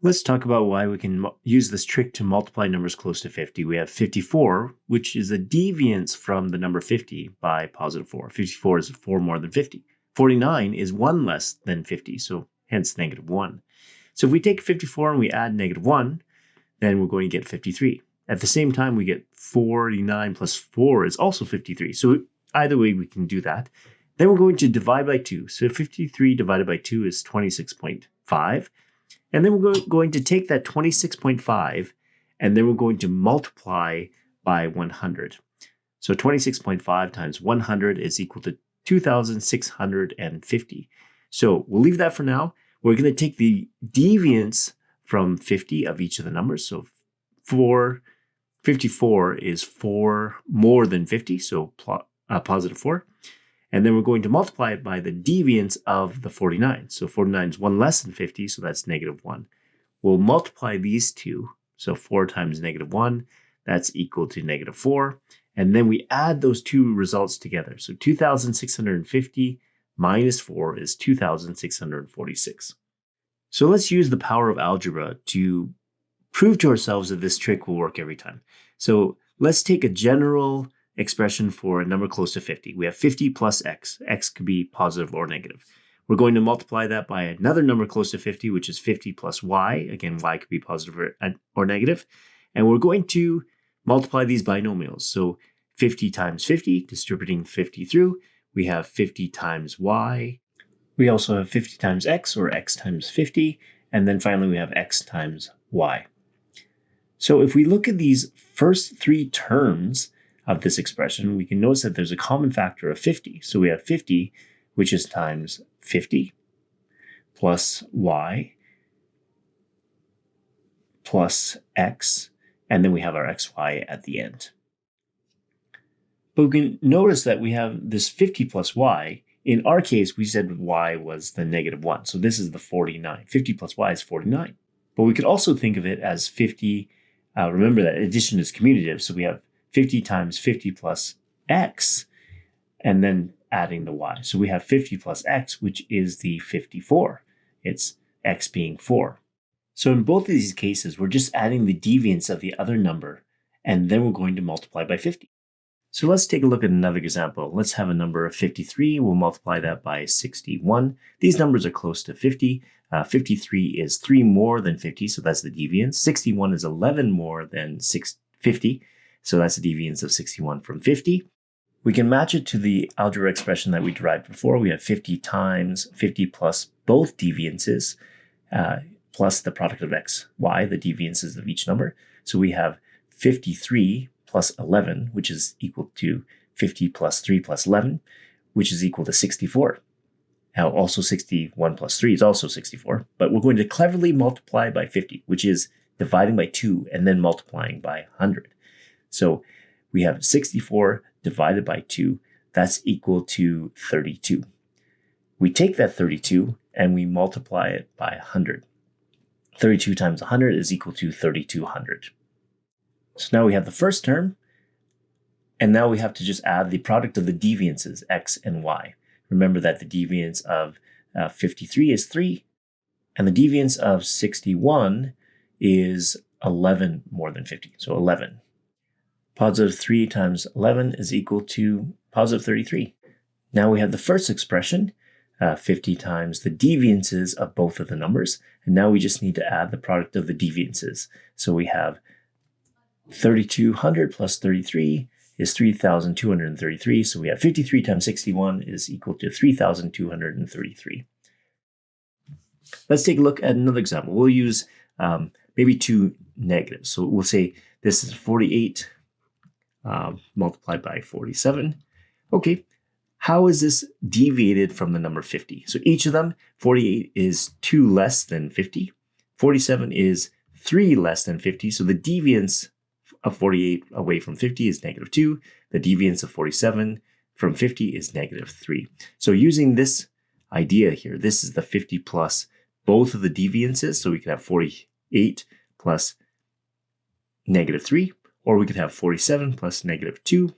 Let's talk about why we can use this trick to multiply numbers close to 50. We have 54, which is a deviance from the number 50 by positive 4. 54 is 4 more than 50. 49 is 1 less than 50, so hence negative 1. So if we take 54 and we add negative 1, then we're going to get 53. At the same time, we get 49 plus 4 is also 53. So either way, we can do that. Then we're going to divide by 2. So 53 divided by 2 is 26.5. And then we're going to take that 26.5 and then we're going to multiply by 100. So 26.5 times 100 is equal to 2,650. So we'll leave that for now. We're going to take the deviance from 50 of each of the numbers. So 54 is 4 more than 50, so positive 4. And then we're going to multiply it by the deviance of the 49. So 49 is 1 less than 50, so that's negative 1. We'll multiply these two. So 4 times negative 1, that's equal to negative 4. And then we add those two results together. So 2,650 minus 4 is 2,646. So let's use the power of algebra to prove to ourselves that this trick will work every time. So let's take a general expression for a number close to 50. We have 50 plus x. X could be positive or negative. We're going to multiply that by another number close to 50, which is 50 plus y. Again, y could be positive or negative. And we're going to multiply these binomials. So 50 times 50, distributing 50 through, we have 50 times y. We also have 50 times x, or x times 50. And then finally, we have x times y. So if we look at these first three terms of this expression, we can notice that there's a common factor of 50. So we have 50, which is times 50, plus y, plus x, and then we have our xy at the end. But we can notice that we have this 50 plus y. In our case, we said y was the negative 1. So this is the 49. 50 plus y is 49. But we could also think of it as 50. Remember that addition is commutative. So we have 50 times 50 plus x, and then adding the y. So we have 50 plus x, which is the 54. It's x being 4. So in both of these cases, we're just adding the deviance of the other number, and then we're going to multiply by 50. So let's take a look at another example. Let's have a number of 53. We'll multiply that by 61. These numbers are close to 50. 53 is 3 more than 50, so that's the deviance. 61 is 11 more than 50. So that's the deviance of 61 from 50. We can match it to the algebra expression that we derived before. We have 50 times 50 plus both deviances, plus the product of x, y, the deviances of each number. So we have 53 plus 11, which is equal to 50 plus 3 plus 11, which is equal to 64. Now also 61 plus 3 is also 64, but we're going to cleverly multiply by 50, which is dividing by 2 and then multiplying by 100. So we have 64 divided by 2. That's equal to 32. We take that 32 and we multiply it by 100. 32 times 100 is equal to 3,200. So now we have the first term, and now we have to just add the product of the deviances, x and y. Remember that the deviance of 53 is 3, and the deviance of 61 is 11 more than 50, so 11. Positive 3 times 11 is equal to positive 33. Now we have the first expression, 50 times the deviances of both of the numbers. And now we just need to add the product of the deviances. So we have 3,200 plus 33 is 3,233. So we have 53 times 61 is equal to 3,233. Let's take a look at another example. We'll use maybe two negatives. So we'll say this is 48 multiplied by 47. Okay, how is this deviated from the number 50? So each of them, 48 is 2 less than 50. 47 is 3 less than 50. So the deviance of 48 away from 50 is negative 2. The deviance of 47 from 50 is negative 3. So using this idea here, this is the 50 plus both of the deviances. So we could have 48 plus negative 3. Or we could have 47 plus negative 2,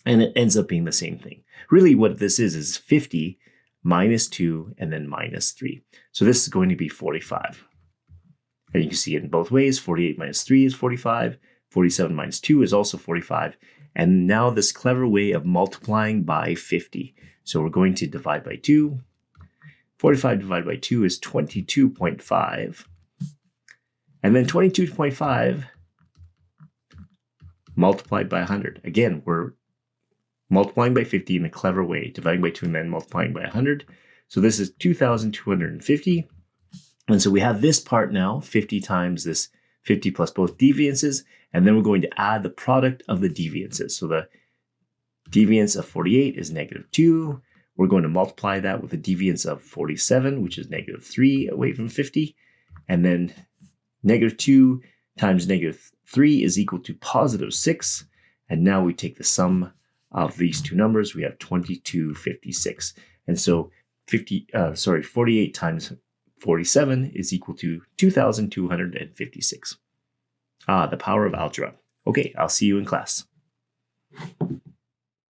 and it ends up being the same thing. Really what this is 50 minus 2 and then minus 3. So this is going to be 45. And you can see it in both ways. 48 minus 3 is 45. 47 minus 2 is also 45. And now this clever way of multiplying by 50. So we're going to divide by 2. 45 divided by 2 is 22.5. And then 22.5 multiplied by 100. Again, we're multiplying by 50 in a clever way, dividing by 2 and then multiplying by 100. So this is 2,250. And so we have this part now, 50 times this 50 plus both deviances, and then we're going to add the product of the deviances. So the deviance of 48 is negative 2. We're going to multiply that with the deviance of 47, which is negative 3 away from 50. And then negative 2 times negative 3 is equal to positive 6. And now we take the sum of these two numbers. We have 2256. And so 48 times 47 is equal to 2,256. The power of algebra. Okay, I'll see you in class.